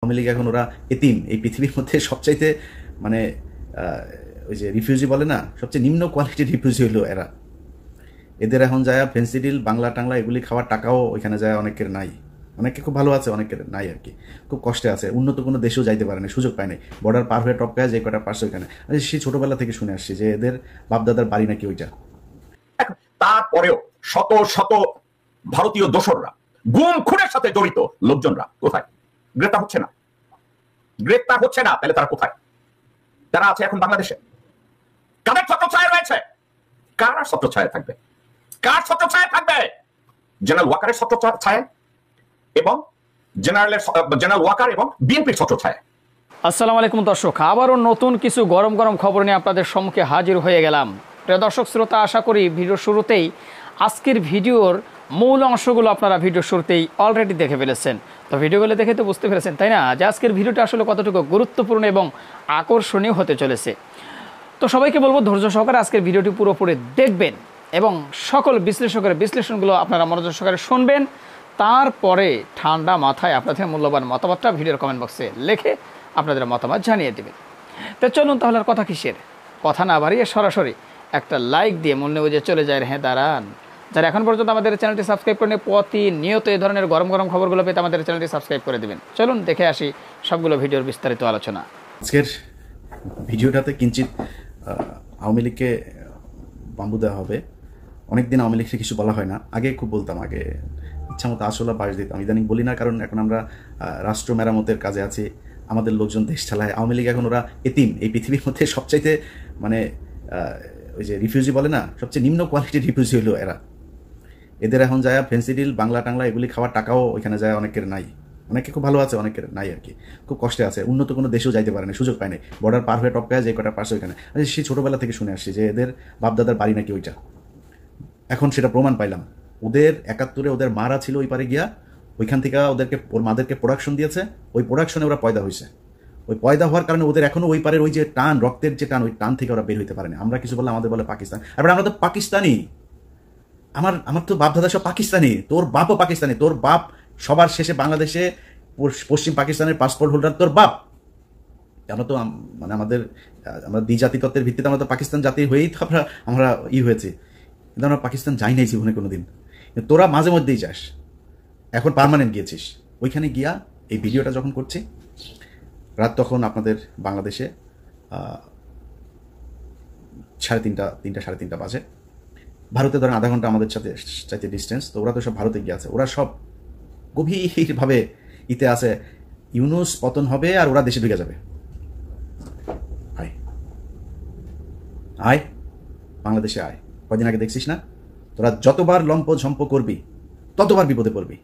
আওয়ামী লীগ এখন ওরা এতিম, এই পৃথিবীর মধ্যে সবচাইতে মানে ওই যে রিফিউজি বলে না, সবচেয়ে নিম্ন কোয়ালিটির রিফিউজি হলো এরা। এদের এখন যায় ফেন্সিডিল বাংলা টাংলা এগুলি খাওয়ার টাকাও ওইখানে যায় অনেকের নাই, অনেকে খুব ভালো আছে, অনেকের নাই আর কি, খুব কষ্টে আছে, উন্নত কোনো দেশেও যাইতে পারে না, সুযোগ পায় নাই, বর্ডার পার হয়ে টপকায় যে কটা পারছে ওইখানে। সেই ছোটবেলা থেকে শুনে আসছি যে এদের বাপদাদার বাড়ি নাকি ওইটা। তারপরেও শত শত ভারতীয় দোসররা, গুম খুনের সাথে জড়িত লোকজনরা কোথায়? গ্রেপ্তার হচ্ছে না, গ্রেপ্তার হচ্ছে না। তাহলে তারা কোথায়? তারা আছে এখন বাংলাদেশে। কাদের ছত্রছায়া রয়েছে? কার ছত্রছায়া থাকবে? কার ছত্রছায়া থাকবে? জেনারেল ওয়াকারের ছত্রছায়া এবং জেনারেল ওয়াকার এবং বিএনপির ছত্রছায়া। আসসালামু আলাইকুম দর্শক, আবারও নতুন কিছু গরম গরম খবর নিয়ে আপনাদের সম্মুখে হাজির হয়ে গেলাম। প্রিয় দর্শক শ্রোতা, আশা করি ভিডিওর শুরুতেই আজকের ভিডিওর মূল অংশগুলো আপনারা ভিডিওর শুরুতেই অলরেডি দেখে ফেলেছেন। তো ভিডিওগুলো দেখে তো বুঝতে পেরেছেন, তাই না, যে আজকের ভিডিওটা আসলে কতটুকু গুরুত্বপূর্ণ এবং আকর্ষণীয় হতে চলেছে। তো সবাইকে বলবো ধৈর্য সহকারে আজকের ভিডিওটি পুরোপুরি দেখবেন এবং সকল বিশ্লেষকের বিশ্লেষণগুলো আপনারা মনোযোগ সহকারে শুনবেন। তারপরে ঠান্ডা মাথায় আপনাদের মূল্যবান মতামতটা ভিডিওর কমেন্ট বক্সে লিখে আপনাদের মতামত জানিয়ে দেবেন। তো চলুন তাহলে আর কথা কিসের, কথা না বাড়িয়ে সরাসরি একটা লাইক দিয়ে মনে বুঝে চলে যায়। হ্যাঁ দাঁড়ান, যারা এখন পর্যন্ত আমাদের চ্যানেলটি সাবস্ক্রাইব করেন, প্রতিনিয়ত এই ধরনের গরম গরম খবরগুলো পেতে আমাদের চ্যানেলটি সাবস্ক্রাইব করে দেবেন। চলুন দেখে আসি সবগুলো ভিডিওর বিস্তারিত আলোচনা। আজকের ভিডিওটাতে কিঞ্চিত আওয়ামী লীগকে বাম্বু দেওয়া হবে। অনেকদিন আওয়ামী লীগকে কিছু বলা হয় না, আগে খুব বলতাম, আগে ইচ্ছা মতো আসলে বাস দিতাম, ইদানিং বলি না, কারণ এখন আমরা রাষ্ট্র মেরামতের কাজে আছি, আমাদের লোকজন দেশ চালায়। আওয়ামী লীগ এখন ওরা এতিম, এই পৃথিবীর মধ্যে সবচাইতে মানে ওই যে রিফিউজি বলে না, সবচেয়ে নিম্ন কোয়ালিটির রিফিউজি হলো এরা। এদের এখন যায় ফেন্সিডিল বাংলা টাংলা এগুলি খাওয়ার টাকাও ওইখানে যায় অনেকের নাই, অনেকে খুব ভালো আছে, অনেকের নাই আর কি, খুব কষ্টে আছে, উন্নত কোনো দেশেও যাইতে পারে না, সুযোগ পায় নাই, বর্ডার পার হয়ে টপকায় যে কটা পারছে ওইখানে। সেই ছোটবেলা থেকে শুনে আসছি যে এদের বাপদাদার বাড়ি নাকি ওইটা। এখন সেটা প্রমাণ পাইলাম। ওদের 71-এ ওদের মারা ছিল ওই পারে গিয়া, ওইখান থেকে ওর মাদেরকে প্রোডাকশন দিয়েছে, ওই প্রোডাকশনে ওরা পয়দা হয়েছে। ওই পয়দা হওয়ার কারণে ওদের এখনো ওই পারের ওই যে টান, রক্তের যে টান, ওই টান থেকে ওরা বের হইতে পারেনি। আমরা কিছু বললে আমাদের বলে পাকিস্তান, এবার আমরা তো পাকিস্তানি, আমার তো বাপ দাদা সব পাকিস্তানি, তোর বাপও পাকিস্তানি, তোর বাপ সবার শেষে বাংলাদেশে পশ্চিম পাকিস্তানের পাসপোর্ট হোল্ডার তোর বাপ। আমরা তো মানে আমরা দ্বিজাতি তত্ত্বের ভিত্তিতে আমরা তো পাকিস্তান জাতি হয়েই তো আমরা হয়েছি, কিন্তু আমরা পাকিস্তান যাই নাই জীবনে কোনোদিন। তোরা মাঝে মধ্যেই যাস, এখন পার্মানেন্ট গিয়েছিস। ওইখানে গিয়া এই ভিডিওটা যখন করছি রাত, তখন আপনাদের বাংলাদেশে 3:30 সাড়ে 3টা বাজে। ভারতে ধরেন আধা ঘন্টা আমাদের সাথে চাইতে ডিস্টেন্স, তো ওরা তো সব ভারতে গিয়ে আছে, ওরা সব গভীরভাবে ইতে আছে ইউনূস পতন হবে আর ওরা দেশে ঢুকে যাবে। আয় আয় বাংলাদেশে আয়। কয়দিন আগে দেখছিস না, তোরা যতবার লম্প ঝম্প করবি ততবার বিপদে পড়বি।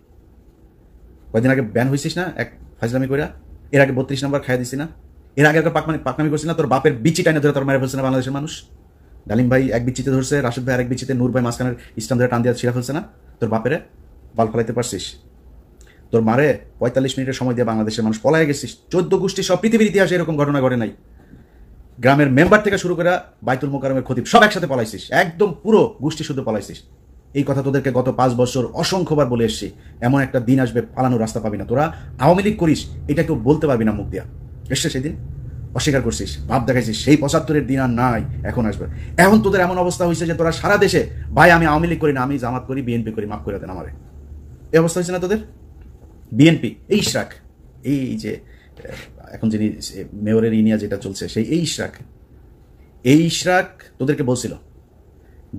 কয়দিন আগে ব্যান হয়েছিস না এক ফাজলামি কইরা, এর আগে 32 নম্বর খাইয়া দিছি না, এর আগে পাকনামি করছিস না, তোর বাপের বিচি টাইনে ধরে তোর মেরে ফেলছে না বাংলাদেশের মানুষ। ডালিম ভাই এক বিচিতে ধরছে, রাশেদ ভাই আরেক বিচিতে, নূর ভাই মাঝখানের ইসলাম ধরে টান দিয়ে ছিঁড়া ফেলছে না, তোর বাপেরে বাল ফলাইতে পারছিস? তোর মারে 45 মিনিটের সময় দিয়ে বাংলাদেশের মানুষ পলায় গেছিস। 14 গোষ্ঠী সব পৃথিবীর ইতিহাসে এরকম ঘটনা ঘটে নাই। গ্রামের মেম্বার থেকে শুরু করে বাইতুল মোকাররমের খতিব সব একসাথে পলাইছিস, একদম পুরো গোষ্ঠী শুদ্ধ পলাইছিস। এই কথা তোদেরকে গত 5 বছর অসংখ্যবার বলে এসছি, এমন একটা দিন আসবে পালানোর রাস্তা পাবি না। তোরা আওয়ামী লীগ করিস এটা কেউ বলতে পারবি না মুখ দিয়া। এসছে সেদিন অস্বীকার করছিস, ভাব দেখাইছিস, সেই 75-এর দিন আর নাই, এখন আসবে। এখন তোদের এমন অবস্থা হয়েছে যে তোরা সারা দেশে ভাই আমি আওয়ামী লীগ করি না, আমি জামাত করি, বিএনপি করি, মাফ করে দেন আমারে। এই অবস্থা হয়েছে না তোদের? বিএনপি এই ইশরাক, এই যে এখন যিনি মেয়রের ইনিয়া যেটা চলছে, সেই এই ইশরাক তোদেরকে বলছিল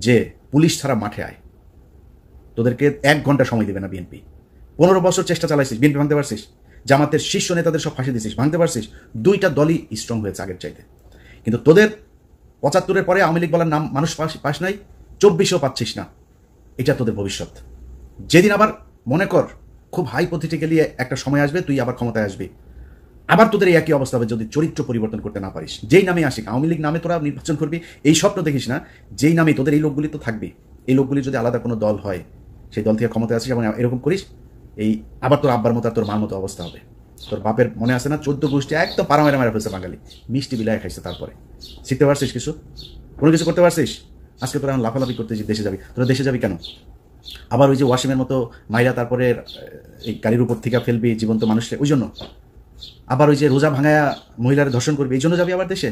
যে পুলিশ ছাড়া মাঠে আয়, তোদেরকে 1 ঘন্টা সময় দেবে না বিএনপি। 15 বছর চেষ্টা চালাইছিস, বিএনপি ভাঙতে পারছিস? জামাতের শীর্ষ নেতাদের সব ফাঁসি দিছিস, ভাঙতে পারছিস? 2টা দলই স্ট্রং হয়েছে আগের চাইতে। কিন্তু তোদের 75-এর পরে আওয়ামী লীগ বলার নাম মানুষ পাস নাই, 24-ও পাচ্ছিস না। এটা তোদের ভবিষ্যৎ। যেদিন আবার মনে কর খুব হাইপোথেটিক্যালি একটা সময় আসবে, তুই আবার ক্ষমতায় আসবি, আবার তোদের এই একই অবস্থা হবে যদি চরিত্র পরিবর্তন করতে না পারিস। যেই নামে আসিক, আওয়ামী লীগ নামে তোরা নির্বাচন করবি, এই স্বপ্ন দেখিস না। যেই নামে তোদের এই লোকগুলি তো থাকবে, এই লোকগুলি যদি আলাদা কোনো দল হয়, সেই দল থেকে ক্ষমতায় আসিস এবং এরকম করিস, এই আবার তোর আব্বার মতো আর তোর মার মতো অবস্থা হবে। তোর বাপের মনে আছে না 14 গোষ্ঠী একদম পাড়া মেরা ফেলছে বাঙালি, মিষ্টি বিলায় খাইছে। তারপরে শিখতে পারছিস কিছু? কোনো কিছু করতে পারছিস? আজকে তোরা এখন লাফালাফি করতে দেশে যাবি। তোরা দেশে যাবি কেন? আবার ওই যে ওয়াসিমের মতো মাইরা তারপরে এই গাড়ির উপর থেকে ফেলবি জীবন্ত মানুষকে, ওই জন্য আবার ওই যে রোজা ভাঙায়া মহিলারা ধর্ষণ করবে, এই জন্য যাবি আবার দেশে?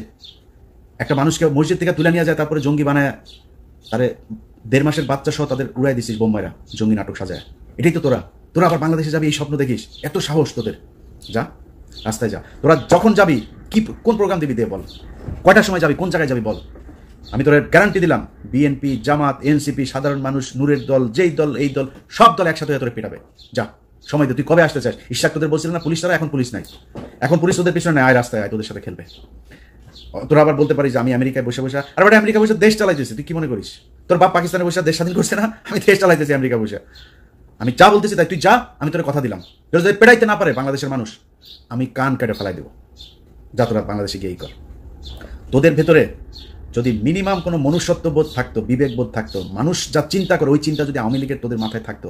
একটা মানুষকে মসজিদ থেকে তুলে নিয়ে যায়, তারপরে জঙ্গি বানায়, তারে 1.5 মাসের বাচ্চা সহ তাদের উড়াই দিছিস বোম্বাইরা, জঙ্গি নাটক সাজায়। এটাই তো তোরা আবার বাংলাদেশে যাবি, এই স্বপ্ন দেখিস? এত সাহস তোদের? যা, রাস্তায় যা। তোরা যখন যাবি কোন প্রোগ্রাম দিবি দিয়ে বল, কয়টার সময় যাবি, কোন জায়গায় যাবি বল। আমি তোর গ্যারান্টি দিলাম, বিএনপি, জামাত, এনসিপি, সাধারণ মানুষ, নূরের দল, যেই দল, এই দল, সব দল একসাথে হয়ে তোরে পেটাবে। যা, সময় দে। তুই কবে আসতে চাস? ইশাক তোদের বলছিল না পুলিশ, তারা এখন পুলিশ নাই, এখন পুলিশ তোদের পিছনে আয়, রাস্তায় আয়, তোদের সাথে খেলবে। তোরা আবার বলতে পারিস যে আমি আমেরিকায় বসে বসে, আর বেটা আমেরিকা বসে দেশ চালাইতেছি, তুই কি মনে করিস? তোর বাপ পাকিস্তানে বসে দেশ স্বাধীন করছে না? আমি দেশ চালাইতেছি আমেরিকা বসে। আমি যা বলতেছি তাই, তুই যা, আমি তোর কথা দিলাম। তোর যদি পেড়াইতে না পারে বাংলাদেশের মানুষ, আমি কান কেটে ফেলাই দেবো। যা, তোরা বাংলাদেশে গিয়েই কর। তোদের ভেতরে যদি মিনিমাম কোনো মনুষ্যত্ববোধ থাকতো, বিবেকবোধ থাকতো, মানুষ যা চিন্তা করে ওই চিন্তা যদি আওয়ামী লীগের তোদের মাথায় থাকতো,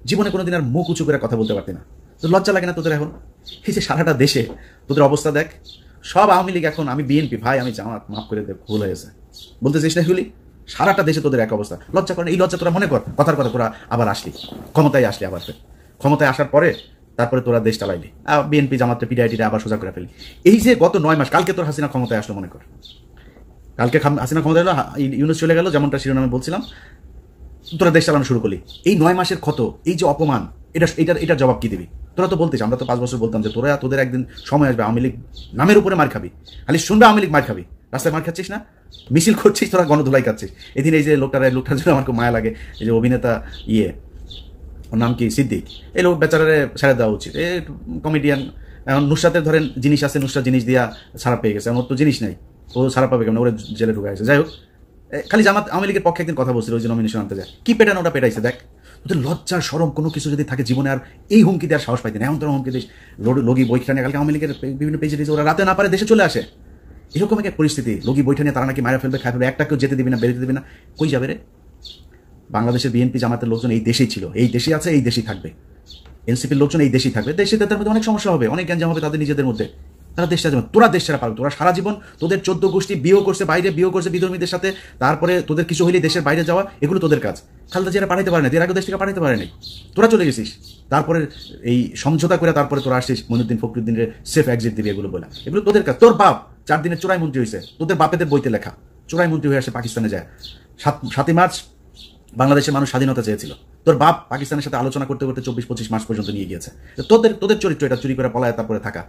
জীবনে কোনোদিন আর মুখ উঁচু করে কথা বলতে পারতি না। তো লজ্জা লাগে না তোদের এখন? এই যে সারাটা দেশে তোদের অবস্থা দেখ, সব আওয়ামী লীগ এখন, আমি বিএনপি, ভাই আমি জামাত, মাফ করে দেখ, ভুল হয়েছে বলতে চেষ্টা হলি। সারাটা দেশে তোদের এক অবস্থা, লজ্জা করে? এই লজ্জা তোরা মনে কর, কথার কথা তোরা আবার আসলি, ক্ষমতায় আসলি, আবার ক্ষমতায় আসার পরে তারপরে তোরা দেশ চালাইলি, বিএনপি জামাতটা পিডিআইটিটা আবার সোজা করে ফেলি। এই যে গত 9 মাস, কালকে তোর হাসিনা ক্ষমতায় আসলো মনে কর, কালকে হাসিনা ক্ষমতায় এলো, ইউনূস চলে গেল, যেমনটা শিরোনামে বলছিলাম, তোরা দেশ চালানো শুরু করলি। এই 9 মাসের ক্ষত, এই যে অপমান, এটার জবাব কি দিবি? তোরা তো বলতিস, আমরা তো 5 বছর বলতাম যে তোদের একদিন সময় আসবে আওয়ামী লীগ নামের উপরে মার খাবি, খালি শুনবে আওয়ামী লীগ মার খাবি। রাস্তায় মার খাচ্ছিস না, মিছিল করছিস, তোরা গণধুলাই খাচ্ছিস। এদিন এই যে লোকটার জন্য আমার খুব মায়া লাগে, এই যে অভিনেতা ওর নাম কি, সিদ্দিক, এই লোক বেচারারে ছেড়ে দেওয়া উচিত। এই কমেডিয়ান, এখন নুসরাতের ধরেন জিনিস আছে, নুসরাত জিনিস দিয়া ছাড়া পেয়ে গেছে, ওর তো জিনিস নাই, ও ছাড়া পাবে কেমন, ওরা জেলে ঢুকে গেছে। যাই হোক, খালি জামাত আওয়ামী লীগের পক্ষে একদিন কথা বলছিল, ওই যে নমিনেশন আনতে যায়, কি পেটানো ওটা পেটাইছে। দেখ, তোদের লজ্জার শরম কোনো কিছু যদি থাকে জীবনে, আর এই হুমকি দেওয়ার সাহস পাইতেন। এখন তোরা হুমকি দিস, লগি বৈঠা নিয়ে, কালকে আওয়ামী লীগের বিভিন্ন পেজে দিয়েছে, ওরা রাতে না পারে দেশে চলে আসে। এরকম এক পরিস্থিতি, লগি বৈঠা নিয়ে তারা নাকি মারা ফেলবে, খাই ফেলবে, একটা কেউ যেতে দিবি না, বেরোতে দিবি না। কই যাবে রে? বাংলাদেশের বিএনপি জামাতের লোকজন এই দেশেই ছিল, এই দেশেই আছে, এই দেশেই থাকবে। এনসিপির লোকজন এই দেশেই থাকবে, দেশে তাদের মধ্যে অনেক সমস্যা হবে, অনেক গ্যাঞ্জাম হবে তাদের নিজেদের মধ্যে, তারা দেশটা যাবে। তোরা দেশ ছাড়া পারবে? তোরা সারা জীবন তোদের 14 গোষ্ঠী বিয়ে করছে, বাইরে বিয়ে করছে বিধর্মীদের সাথে, তারপরে তোদের কিছু হইলে দেশের বাইরে যাওয়া, এগুলো তোদের কাজ। খালেদা জিয়া পাঠাইতে পারে না, এর আগে দেশ থেকে পাঠাইতে পারে নাই, তোরা চলে গেছিস। তারপরে এই সমঝোতা করে তারপরে তোরা আসছিস মঈনুদ্দিন ফখরুদ্দিনের সেফ এক্সিট দিবি, এগুলো বলে, এগুলো তোদের কাজ। তোর বাপ 4 দিনের চোরাই মন্ত্রী হয়েছে, তোদের বাপেদের বইতে লেখা, চোরাই মন্ত্রী হয়ে আসে পাকিস্তানে যায়। 7ই মার্চ বাংলাদেশের মানুষ স্বাধীনতা চেয়েছিল, তোর বাপ পাকিস্তানের সাথে আলোচনা করতে করতে 24-25 মাস পর্যন্ত নিয়ে গিয়েছে। তোদের চরিত্র এটা, চুরি করে পলায় তারপরে থাকা।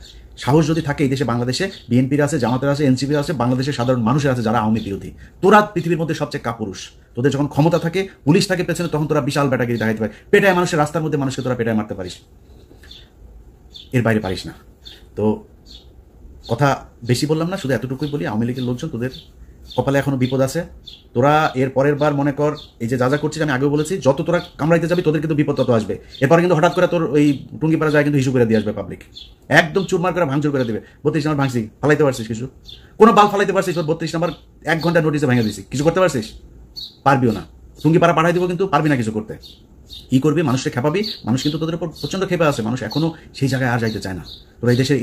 সাহস যদি থাকে এই দেশে, বাংলাদেশে বিএনপির আছে, জামাতের আছে, এনসিপির আছে, বাংলাদেশের সাধারণ মানুষের আছে যারা আওয়ামী বিরোধী। তোরা পৃথিবীর মধ্যে সবচেয়ে কাপুরুষ। তোদের যখন ক্ষমতা থাকে, পুলিশ থাকে পেছনে, তখন তোরা বিশাল ব্যাটাগিরি দেখাইতে পারে, পেটায় মানুষের রাস্তার মধ্যে মানুষকে তোরা পেটায় মারতে পারিস, এর বাইরে পারিস না। তো কথা বেশি বললাম না, শুধু এতটুকুই বলি, আওয়ামী লীগের লোকজন তোদের কপালে এখনো বিপদ আছে। তোরা এর পরের বার মনে কর, এই যে যা করছিস, আমি আগেও বলেছি, যত তোরা কামড়াইতে যাবি তোদের কিন্তু বিপদ তত আসবে। এরপরে কিন্তু হঠাৎ করে তোর ওই টুঙ্গিপাড়া যায় কিন্তু ইস্যু করে দিয়ে আসবে পাবলিক, একদম চুরমার করে ভাঙচুর করে দেবে। 32 নম্বর ভাঙছি, ফালাইতে পারছিস কিছু? কোনো বাল ফালাইতে পারছিস? 32 নম্বর 1 ঘন্টা নোটিসে ভেঙে দিছি, কিছু করতে পারছিস? পারবিও না। টুঙ্গিপাড়া পাঠাই দিব, কিন্তু পারবি না কিছু করতে। কি করবি? মানুষকে খেপাবি, মানুষ কিন্তু তোদের উপর প্রচন্ড খেপে আছে, মানুষ এখনো সেই জায়গায় আর যাইতে চায় না। তোরা এই দেশের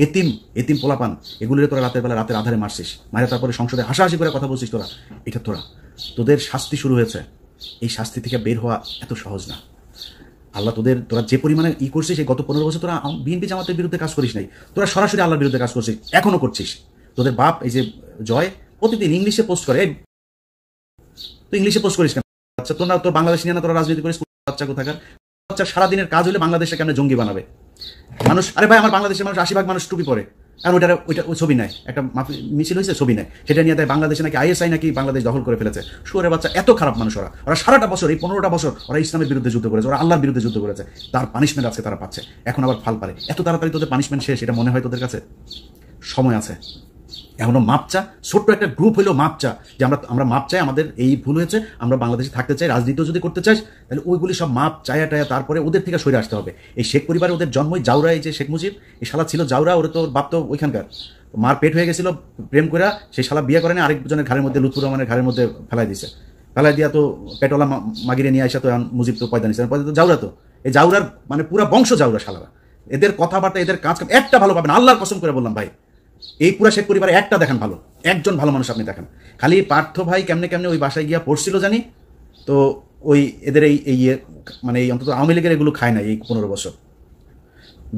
এতিম পোলাপান, এগুলোরে তোরা রাতের বেলা রাতের আধারে মারছিস, মারে তারপরে সংসদে হাসাহাসি করে কথা বলছিস। এটা তোদের শাস্তি শুরু হয়েছে, এই শাস্তি থেকে বের হওয়া এত সহজ না। আল্লাহ তোরা যে পরিমাণে করছিস, এই গত 15 বছর তোরা বিএনপি জামাতের বিরুদ্ধে কাজ করিস নাই, তোরা সরাসরি আল্লাহর বিরুদ্ধে কাজ করছিস, এখনো করছিস। তোদের বাপ এই যে জয় প্রতিদিন ইংলিশে পোস্ট করে, তুই ইংলিশে পোস্ট করিস কেন? আচ্ছা, তোর বাংলাদেশ নিয়ে না তোরা রাজনীতি করিস? বাচ্চা কোথাকার বাচ্চা, সারাদিনের কাজ হলে বাংলাদেশে কেমন জঙ্গি বানাবে মানুষ। আরে ভাই, আমার বাংলাদেশের মানুষ 80% মানুষ টুপি পরে, আর ওইটা ছবি নেয়, একটা মিছিল হয়েছে ছবি নেয়, সেটা নিয়ে দেয় বাংলাদেশে নাকি আইএসআই নাকি বাংলাদেশ দখল করে ফেলেছে। শুয়োরের বাচ্চা, এত খারাপ মানুষ ওরা সারাটা বছর, এই 15টা বছর ওরা ইসলামের বিরুদ্ধে যুদ্ধ করেছে, ওরা আল্লাহর বিরুদ্ধে যুদ্ধ করেছে, তার পানিশমেন্ট আজকে তারা পাচ্ছে। এখন আবার ফাল পারে, এত তাড়াতাড়ি তোদের পানিশমেন্ট শেষ, এটা মনে হয় তোদের কাছে? সময় আছে, এখনো মাপ চা, ছোট্ট একটা গ্রুপ হইলেও মাপ চা, যে আমরা মাপ চাই, আমাদের এই ভুল হয়েছে, আমরা বাংলাদেশে থাকতে চাই, রাজনীতিও যদি করতে চাই, তাহলে ওইগুলি সব মাপ চায়া টায়া, তারপরে ওদের থেকে সরে আসতে হবে। এই শেখ পরিবারে ওদের জন্মই জাউরা, এই যে শেখ মুজিব, এই শালা ছিল জাউরা, ওরা তো বাপ তো ওইখানকার, মার পেট হয়ে গেছিল প্রেম করে, সেই শালা বিয়ে করেনি, আরেকজনের ঘাড়ের মধ্যে, লুৎফুর রহমানের ঘাড়ের মধ্যে ফেলাই দিছে, ফেলাই দিয়া তো পেটওয়ালা মাগিরে নিয়ে আসা, তো মুজিব তো পয়দা নিচ্ছে, পয়দা তো জাউরা, তো এই জাউরার মানে পুরা বংশ জাউরা শালারা। এদের কথাবার্তা, এদের কাজ একটা ভালো পাবেন, আল্লাহর কসম করে বললাম ভাই, এই পুরা শেখ পরিবারে একটা দেখেন ভালো, একজন ভালো মানুষ আপনি দেখেন। খালি পার্থ ভাই কেমনে ওই বাসায় গিয়া পড়ছিল জানি, তো ওই এদের এই মানে এই অন্তত আওয়ামী লীগের এগুলো খায় না এই 15 বছর।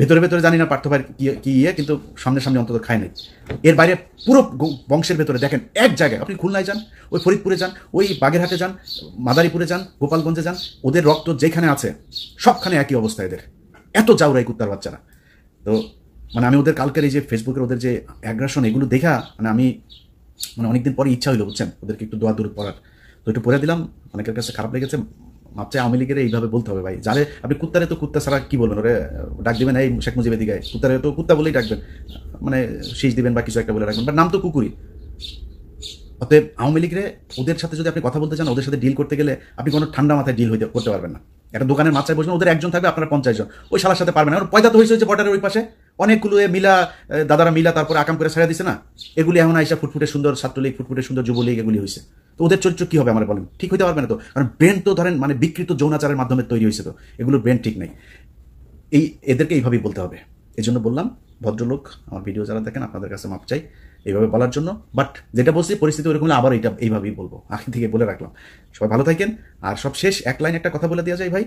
ভেতরে ভেতরে জানি না পার্থ ভাই কি ইয়ে, কিন্তু সামনে সামনে অন্তত খায় নাই। এর বাইরে পুরো বংশের ভেতরে দেখেন এক জায়গায়, আপনি খুলনায় যান, ওই ফরিদপুরে যান, ওই বাগেরহাটে যান, মাদারীপুরে যান, গোপালগঞ্জে যান, ওদের রক্ত যেখানে আছে সবখানে একই অবস্থা এদের। এত জাউরাই কুত্তার বাচ্চারা। তো মানে আমি ওদের কালকের এই যে ফেসবুকের ওদের যে অ্যাগ্রেশন, এগুলো দেখা মানে আমি মানে অনেকদিন পরে ইচ্ছা হইলো, বুঝছেন, ওদেরকে একটু দোয়া দূর পড়ার। তো একটু পড়ে দিলাম, অনেকের কাছে খারাপ লেগেছে। মাপচে আওয়ামী লীগের এইভাবে বলতে হবে ভাই, যারে আপনি কুত্তারে তো কুত্তা ছাড়া কি বলবেন, ওরে ডাক দিবেন এই শেখ মুজিবের দিকে, কুত্তারে তো কুত্তা বলেই ডাকবেন, মানে শীষ দিবেন বা কিছু একটা বলে রাখবেন, বা নাম তো কুকুরই। অতএব আওয়ামী লীগরে ওদের সাথে যদি আপনি কথা বলতে চান, ওদের সাথে ডিল করতে গেলে আপনি কোনো ঠান্ডা মাথায় ডিল করতে পারবেন না। একটা দোকানের মাথায় বসবেন, ওদের একজন থাকবে, আপনারা 50 জন, ওই শালার সাথে পারবেন না। পয়দা তো হয়েছে বর্ডারের ওই পাশে অনেকগুলো মিলা দাদারা মিলা তারপরে আকাম করে ছেড়ে দিছে না, এগুলি এখন আইসা ফুটফুটে সুন্দর ছাত্রলীগ, ফুটফুটে সুন্দর যুবলীগ, এগুলি হয়েছে। তো ওদের চরিত্র কি হবে আমার বলেন, ঠিক হইতে পারবে না তো, কারণ ব্রেন তো ধরেন মানে বিকৃত যৌনাচারের মাধ্যমে তৈরি হয়েছে, তো এগুলোর ব্রেন ঠিক নেই। এদেরকে এইভাবেই বলতে হবে। এই জন্য বললাম, ভদ্রলোক আমার ভিডিও যারা দেখেন আপনাদের কাছে মাপ চাই এইভাবে বলার জন্য। বাট যেটা বলছি পরিস্থিতি ওরকম হলে আবার এইভাবেই বলবো, আগে থেকে বলে রাখলাম। সবাই ভালো থাকেন। আর সব শেষ এক লাইন একটা কথা বলে দেওয়া যায় ভাই,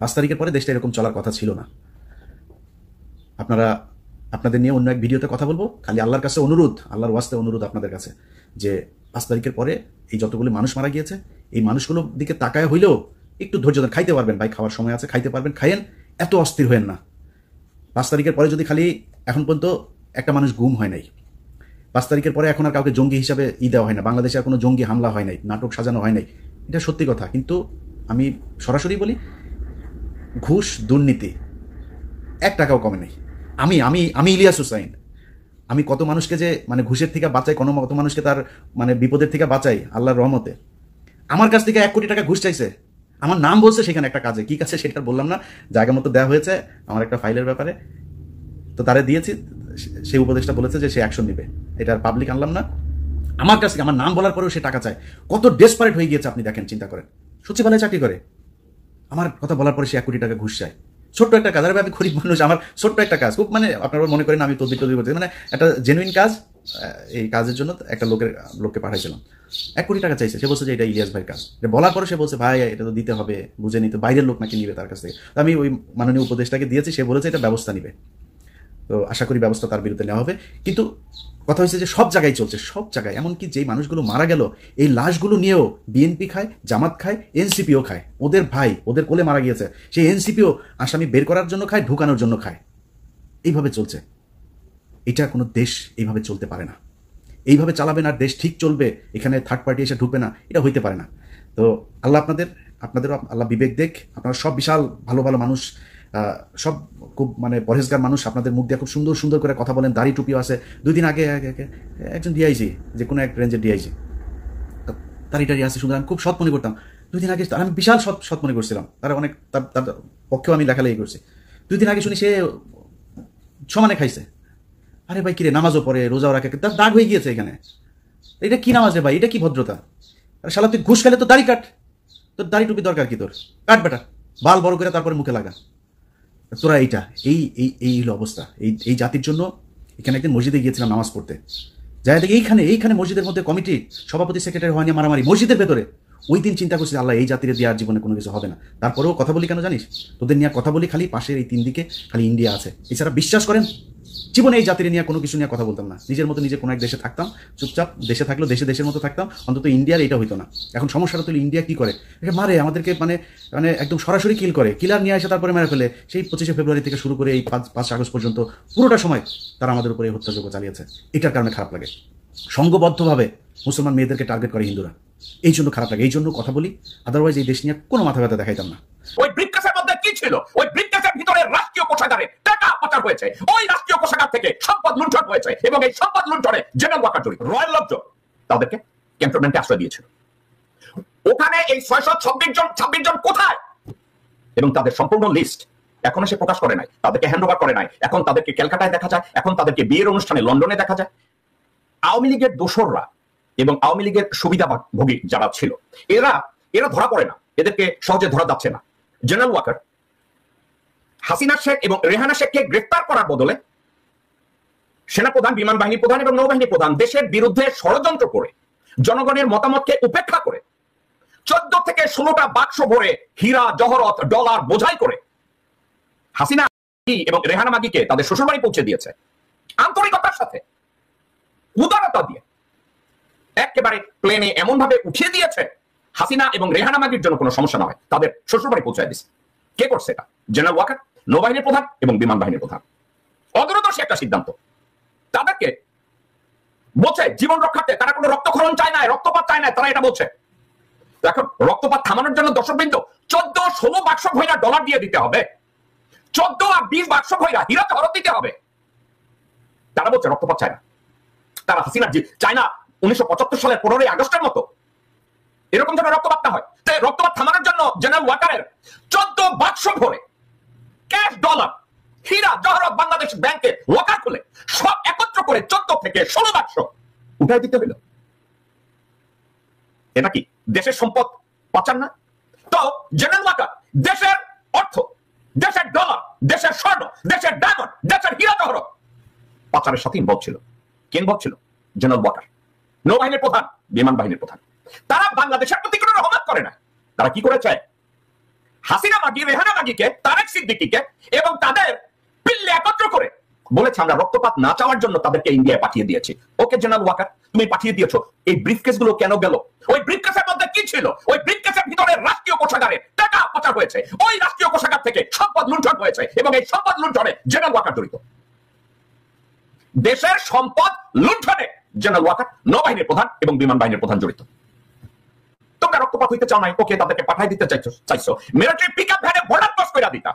5 তারিখের পরে দেশটা এরকম চলার কথা ছিল না। আপনাদের নিয়ে অন্য এক ভিডিওতে কথা বলবো। খালি আল্লাহর কাছে অনুরোধ, আল্লাহর ওয়াস্তে অনুরোধ আপনাদের কাছে, যে 5 তারিখের পরে এই যতগুলো মানুষ মারা গিয়েছে, এই মানুষগুলোর দিকে তাকায় হইলেও একটু ধৈর্য ধরে খাইতে পারবেন ভাই, খাওয়ার সময় আছে, খাইতে পারবেন, খাইয়েন, এত অস্থির হয়েন না। 5 তারিখের পরে যদি খালি, এখন পর্যন্ত একটা মানুষ গুম হয় নাই, 5 তারিখের পরে এখন আর কাউকে জঙ্গি হিসাবে দেওয়া হয় না, বাংলাদেশে আর কোনো জঙ্গি হামলা হয় নাই, নাটক সাজানো হয় নাই, এটা সত্যি কথা। কিন্তু আমি সরাসরি বলি, ঘুষ দুর্নীতি 1 টাকাও কমে নেই। আমি ইলিয়াস হুসাইন, আমি কত মানুষকে যে মানে ঘুষের থেকে বাঁচাই, কত মানুষকে তার মানে বিপদের থেকে বাঁচাই আল্লাহর রহমতে। আমার কাছ থেকে 1 কোটি টাকা ঘুষ চাইছে, আমার নাম বলছে সেখানে একটা কাজে, কি কাছে সেটা বললাম না, জায়গা মতো দেওয়া হয়েছে আমার একটা ফাইলের ব্যাপারে, তো তারে দিয়েছি, সেই উপদেশটা বলেছে যে সে অ্যাকশন নিবে, এটা আর পাবলিক আনলাম না। আমার কাছ থেকে আমার নাম বলার পরেও সে টাকা চায়, কত ডেসপারেট হয়ে গিয়েছে আপনি দেখেন, চিন্তা করেন। সচিবালয়ে চাকরি করে, আমার কথা বলার পরে সে 1 কোটি টাকা ঘুষ চায়। ছোট্ট একটা কাজ, আরে আমি গরিব মানুষ, আমার ছোট্ট একটা কাজ, খুব মানে আপনারা মনে করেন আমি তদবির করতে, মানে একটা জেনুইন কাজ, এই কাজের জন্য একটা লোককে পাঠাইছিলাম, 1 কোটি টাকা চাইছে। সে বলছে যে এটা ইলিয়াস ভাইয়ের কাজ। বলার পরে সে বলছে ভাই এটা তো দিতে হবে, বুঝে নিতে, বাইরের লোক নাকি নিবে তার কাছ থেকে। আমি ওই মাননীয় উপদেষ্টাকে দিয়েছি, সে বলেছে এটা ব্যবস্থা নিবে, তো আশা করি ব্যবস্থা তার বিরুদ্ধে নেওয়া হবে। কিন্তু কথা হচ্ছে যে সব জায়গায় চলছে, সব জায়গায়, এমনকি যেই মানুষগুলো মারা গেল এই লাশগুলো নিয়েও বিএনপি খায়, জামাত খায়, এনসিপিও খায়, ওদের ভাই ওদের কোলে মারা গিয়েছে, সেই এনসিপিও আসামি বের করার জন্য খায়, ঢুকানোর জন্য খায়, এইভাবে চলছে। এটা কোনো দেশ এইভাবে চলতে পারে না, এইভাবে চালাবেন আর দেশ ঠিক চলবে, এখানে থার্ড পার্টি এসে ঢুকবে না, এটা হইতে পারে না। তো আল্লাহ আপনাদেরও আল্লাহ বিবেক দেখ, আপনারা সব বিশাল ভালো ভালো মানুষ, সব খুব মানে পরহেজগার মানুষ, আপনাদের মুখ দিয়ে খুব সুন্দর সুন্দর করে কথা বলেন, দাড়ি টুপিও আছে। 2 দিন আগে একজন ডিআইজি, যে কোনো এক রেঞ্জের ডিআইজি, দাড়ি টাড়ি আছে সুন্দর, আমি খুব সৎ মনে করতাম। 2 দিন আগে আমি বিশাল সৎ মনে করছিলাম, তারা অনেক তার পক্ষেও আমি লেখালেখি করছি। 2 দিন আগে শুনি সে সমানে খাইছে। আরে ভাই কিরে, নামাজও পড়ে, রোজাও রাখে, তার দাগ হয়ে গিয়েছে এখানে, এটা কি নামাজ রে ভাই, এটা কি ভদ্রতা? আরে শালা তুই ঘুষ খেলে তো দাড়ি কাট, তোর দাড়ি টুপি দরকার কি, তোর কাট বেটা, বাল বড় করে তারপরে মুখে লাগা। তোরা এইটা এই হলো অবস্থা এই জাতির জন্য। এখানে একদিন মসজিদে গিয়েছিলাম নামাজ পড়তে, যাই দেখি এইখানে মসজিদের মধ্যে কমিটি সভাপতি সেক্রেটারি হয়নি মারামারি মসজিদের ভেতরে। ওই দিন চিন্তা করছি আল্লাহ এই জাতির দিয়ে আর জীবনে কোনো কিছু হবে না। তারপরেও কথা বলি কেন জানিস, তোদের নিয়ে কথা বলি খালি পাশের এই 3 দিকে খালি ইন্ডিয়া আছে, এছাড়া বিশ্বাস করেন জীবনে এই জাতির নিয়ে কোনো কিছু নিয়ে কথা বলতাম না, নিজের মতো নিজে কোনো এক দেশে থাকতাম, চুপচাপ দেশে থাকলেও দেশের মতো থাকতাম, অন্তত ইন্ডিয়ার এটা হইতো না। এখন সমস্যাটা তুলে ইন্ডিয়া কি করে, এটা মারে আমাদেরকে, মানে একদম সরাসরি কিল করে, কিলার নিয়ে আসে তারপরে মেরে ফেলে। সেই 25শে ফেব্রুয়ারি থেকে শুরু করে এই 5 আগস্ট পর্যন্ত পুরোটা সময় তারা আমাদের উপরে হত্যাযজ্ঞ চালিয়েছে। এটার কারণে খারাপ লাগে, সংঘবদ্ধভাবে মুসলমান মেয়েদেরকে টার্গেট করে হিন্দুরা, এই জন্য খারাপ লাগে, এই জন্য কথা বলি। আদারওয়াইজ এই দেশ নিয়ে কোনো মাথা ব্যথা দেখাইতাম না। ওই ব্রিফকেসের মধ্যে কি ছিল? ওই ব্রিফকেসের ভিতরে রাষ্ট্রীয় কোষাগারে টাকা পাচার হয়েছে, ওই রাষ্ট্রীয় কোষাগার থেকে সম্পদ লুণ্ঠন হয়েছে, এবং এই সম্পদ লুণ্ঠনে জেনারেল ওয়াকার জড়িত। রয়্যাল লোকজন তাদেরকে ক্যান্টনমেন্টে আশ্রয় দিয়েছিল। ওখানে এই 626 জন কোথায়, এবং তাদের সম্পূর্ণ লিস্ট এখনো সে প্রকাশ করে নাই, তাদেরকে হ্যান্ড ওভার করে নাই। এখন তাদেরকে ক্যালকাটায় দেখা যায়, এখন তাদেরকে বিয়ের অনুষ্ঠানে লন্ডনে দেখা যায়। আওয়ামী লীগের দোসররা এবং আওয়ামী লীগের সুবিধাভোগী যারা ছিল, এরা ধরা পড়ে না, এদেরকে সহজে ধরা যাচ্ছে না। জেনারেল ওয়াকার, হাসিনা শেখ এবং রেহানা শেখকে গ্রেফতার করার বদলে সেনাপ্রধান, বিমান বাহিনী প্রধান এবং নৌবাহিনী প্রধান দেশের বিরুদ্ধে ষড়যন্ত্র করে, জনগণের মতামতকে উপেক্ষা করে 14 থেকে 16টা বাক্স ভরে হীরা, জহরত, ডলার বোঝাই করে হাসিনা এবং রেহানা মাগিকে তাদের শ্বশুরবাড়ি পৌঁছে দিয়েছে আন্তরিকতার সাথে, উদারতা দিয়ে, একেবারে প্লেনে এমন ভাবে উঠিয়ে দিয়েছে হাসিনা এবং রেহানা মাগির জন্য কোনো সমস্যা না হয়, তাদের শ্বশুরবাড়ি পৌঁছায় দিচ্ছে। কে করছে এটা? জেনারেল ওয়াকার, নৌবাহিনীর প্রধান এবং বিমান বাহিনীর প্রধান। অদূরদর্শী একটা সিদ্ধান্ত। তাদেরকে বলছে জীবন রক্ষার্থে তারা কোনো রক্তক্ষরণ চায় না, রক্তপাত চায় না, তারা এটা বলছে। এখন রক্তপাত থামানোর জন্য দর্শকবৃন্দ 14-16 বাক্স ভৈরা ডলার দিয়ে দিতে হবে, 14 আর 20 বাক্স ভৈরা হীরা জহরত দিতে হবে। তারা বলছে রক্তপাত চায় না, তারা হাসিনা চায় না 1975 সালের 15ই আগস্টের মতো এরকম যেন রক্তপাত না হয়। তাই রক্তপাত থামানোর জন্য জেনারেল ওয়াকারের 14 বাক্স ভরে ক্যাশ ডলার হীরা জহরত বাংলাদেশ ব্যাংকে ওয়াকার খুলে সব একত্র করে 14 থেকে 16 বাক্স উঠাই দিতে হইল। এটা কি দেশের সম্পদ পাচার না? তো জেনারেল ওয়াকার দেশের অর্থ, দেশের ডলার, দেশের স্বর্ণ, দেশের ডায়মন্ড, দেশের হীরা জহরত পাচারের সাথে ইনভলভ ছিল। কে ইনভলভ ছিল? জেনারেল ওয়াকার, নৌবাহিনীর প্রধান, বিমান বাহিনীর প্রধান। তারা বাংলাদেশের প্রতি কোনো রহমত করে না। তারা কি করেছে? হাসিনা মাগি, রেহানা মাগিকে, তারেক সিদ্দিকীকে এবং তাদের পিল্লে একত্র করে বলেছে আমরা রক্তপাত না চাওয়ার জন্য তাদেরকে ইন্ডিয়ায় পাঠিয়ে দিয়েছি। ওকে জেনারেল ওয়াকার, তুমি পাঠিয়ে দিয়েছো, এই ব্রিফকেস গুলো কেন গেল? ওই ব্রিফকেসের মধ্যে কি ছিল? ওই ব্রিফকেসের ভিতরে রাষ্ট্রীয় কোষাগারে টাকা পাচার হয়েছে, ওই রাষ্ট্রীয় কোষাগার থেকে সম্পদ লুণ্ঠন হয়েছে এবং এই সম্পদ লুণ্ঠনে জেনারেল ওয়াকার জড়িত। দেশের সম্পদ লুণ্ঠনে জেনারেল ওয়াকার, নৌবাহিনীর প্রধান এবং বিমান বাহিনীর প্রধান জড়িত। তোমরা রক্তপাত হইতে চাও নাই, ওকে তাদেরকে পাঠাই দিতে চাইছো মিলিটারি পিকআপ ভ্যানে বর্ডার ক্রস করে দিতা।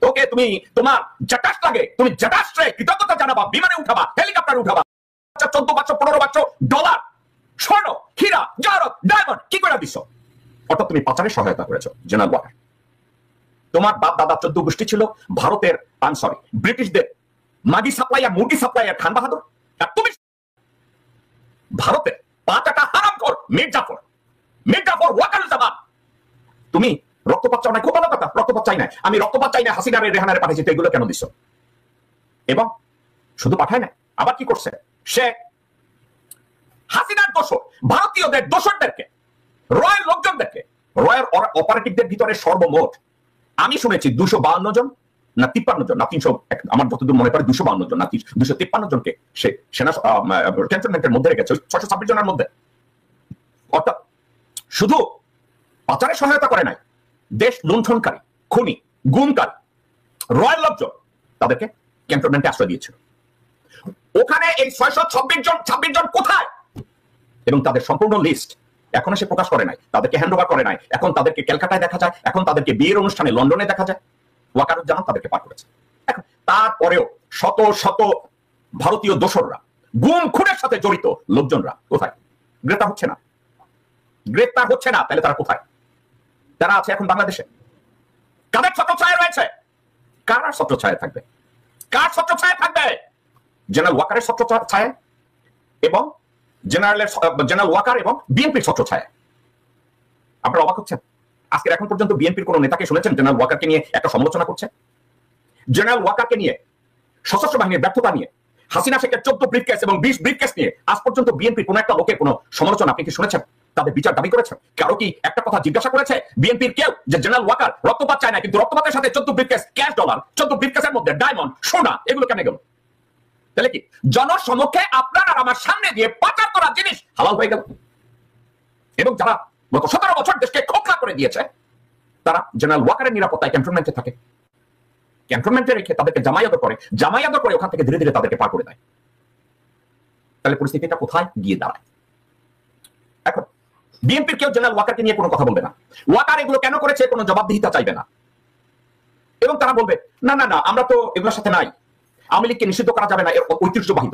তোকে তুমি তোমার জেটাস লাগে, তুমি জেটাসে কৃতজ্ঞতা জানাবা, বিমানে উঠাবা, হেলিকপ্টারে উঠাবা, 14 বাক্স 15 বাক্স ডলার স্বর্ণ হীরা জহরত ডায়মন্ড কি করে দিছো? অর্থাৎ তুমি পাচারের সহায়তা করেছো জেনারেল ওয়াকার। তোমার বাপ দাদা 14 গোষ্ঠী ছিল ভারতের ব্রিটিশদের মাগি সাপ্লাইয়ার, মুরগি সাপ্লাইয়ার খান বাহাদুর, আর তুমি ভারতের 5 টাকা হারামখোর মির্জাফর ওয়াকারুজ্জামান। তুমি রক্তপাত চাও না, খুব ভালো কথা, রক্তপাত চাই না, আমি রক্তপাত চাই না, হাসিনারে রেহানারে পাঠিয়েছি, তো এগুলো কেন দিচ্ছ? এবং শুধু পাঠায় না, আবার কি করছে সে? হাসিনার দোষর, ভারতীয়দের দোষরদেরকে, রয়ের লোকজনদেরকে, রয়ের অপারেটিভদের ভিতরে সর্বমোট আমি শুনেছি 252 জন না 53 জন না 300, আমার যতদূর মনে পড়ে 252 জন না 253 জনকে সে সেনা ক্যান্টনমেন্টের মধ্যে রেখেছে 626 জনের মধ্যে। অর্থাৎ শুধু পাচারের সহায়তা করে নাই, দেশ লুণ্ঠনকারী, খুনি, গুমকারী, রয়্যাল লোকজন তাদেরকে ক্যান্টনমেন্টে আশ্রয় দিয়েছিল। ওখানে এই 626 জন কোথায়? এবং তাদের সম্পূর্ণ লিস্ট এখনো সে প্রকাশ করে নাই, তাদেরকে হ্যান্ড ওভার করে নাই। এখন তাদেরকে ক্যালকাটায় দেখা যায়, এখন তাদেরকে বিয়ের অনুষ্ঠানে লন্ডনে দেখা যায়। ওয়াকারুজ্জামান তাদেরকে পার করেছে। এখন তারপরেও শত শত ভারতীয় দোসররা, গুম খুনের সাথে জড়িত লোকজনরা কোথায়? গ্রেপ্তার হচ্ছে না। গ্রেপ্তার হচ্ছে না, তাহলে তারা কোথায়? তারা আছে এখন বাংলাদেশে। কাদের ছত্রছায়ায় রয়েছে? কার ছত্রছায়ায় থাকবে? কার ছত্রছায়ায় থাকবে? জেনারেল ওয়াকারের ছত্রছায়ায় এবং জেনারেল ওয়াকার এবং বিএনপির ছত্রছায়ায়। আপনারা অবাক হচ্ছেন? আজকের এখন পর্যন্ত বিএনপির কোন নেতাকে শুনেছেন জেনারেল ওয়াকারকে নিয়ে একটা সমালোচনা করছে? জেনারেল ওয়াকারকে নিয়ে, সশস্ত্র বাহিনীর ব্যর্থতা নিয়ে, হাসিনা শেখের 14 ব্রিফকেস এবং 20 ব্রিফকেস নিয়ে আজ পর্যন্ত বিএনপির কোন একটা লোকের কোন সমালোচনা আপনি কি শুনেছেন? তাদের বিচার দাবি করেছেন? কারো কি একটা কথা জিজ্ঞাসা করেছে বিএনপির কেউ যে জেনারেল ওয়াকার রক্তপাত চায় না, কিন্তু রক্তপাতের সাথে 14 ব্রিফকেস ক্যাশ ডলার, 14 ব্রিফকেসের মধ্যে ডায়মন্ড, সোনা, এগুলো কেন গেল? তাহলে কি জনসমক্ষে আপনার আর আমার সামনে দিয়ে পাচার করা জিনিস হালাল হয়ে গেল? এবং যারা গত 17 বছর দেশকে খোকলা করে দিয়েছে তারা জেনারেল ওয়াকারের নিরাপত্তায় ক্যান্টনমেন্টে থাকে, ক্যান্টনমেন্টে রেখে তাদেরকে জামায়াত করে ওখান থেকে ধীরে ধীরে তাদেরকে পার করে দেয়। তাহলে পরিস্থিতিটা কোথায় গিয়ে দাঁড়ায়? এখন বিএনপির কেউ জেনারেল ওয়াকারকে নিয়ে কোনো কথা বলবে না। ওয়াকার এগুলো কেন করেছে কোনো জবাবদিহিতা চাইবে না, এবং তারা বলবে না না না আমরা তো এগুলোর সাথে নাই, আওয়ামী লীগকে নিষিদ্ধ করা যাবে না, এর ঐতিহ্যবাহী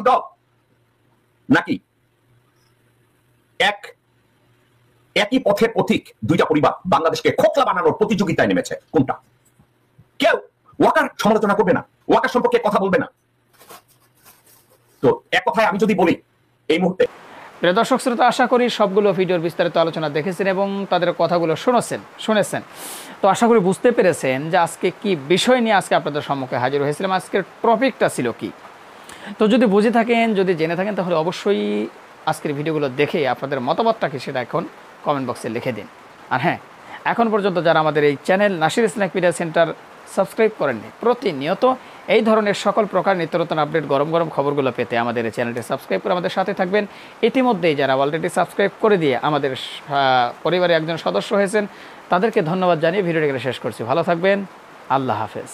দল নাকি একই পথের পথিক দুইটা পরিবার বাংলাদেশকে খোকলা বানানোর প্রতিযোগিতায় নেমেছে। কোনটা? কেউ ওয়াকার সমালোচনা করবে না, ওয়াকার সম্পর্কে কথা বলবে না। তো এক কথায় আমি যদি বলি এই মুহূর্তে, প্রিয় দর্শক শ্রোতা, আশা করি সবগুলো ভিডিওর বিস্তারিত আলোচনা দেখেছেন এবং তাদের কথাগুলো শুনেছেন। তো আশা করি বুঝতে পেরেছেন যে আজকে কি বিষয় নিয়ে আজকে আপনাদের সম্মুখে হাজির হয়েছিলাম, আজকের টপিকটা ছিল কি। তো যদি বুঝে থাকেন, যদি জেনে থাকেন, তাহলে অবশ্যই আজকের ভিডিওগুলো দেখে আপনাদের মতামতটা কি সেটা এখন কমেন্ট বক্সে লিখে দিন। আর হ্যাঁ, এখন পর্যন্ত যারা আমাদের এই channel Nasir snack media centre subscribe করেননি, প্রতিনিয়ত এই ধরনের সকল প্রকার নিত্য নতুন আপডেট গরম গরম খবরগুলো পেতে আমাদের এই চ্যানেলটি সাবস্ক্রাইব করে আমাদের সাথে থাকবেন। ইতিমধ্যেই যারা অলরেডি সাবস্ক্রাইব করে দিয়ে আমাদের পরিবারে একজন সদস্য হয়েছেন, তাদেরকে ধন্যবাদ জানিয়ে ভিডিওটি শেষ করছি। ভালো থাকবেন, আল্লাহ হাফেজ।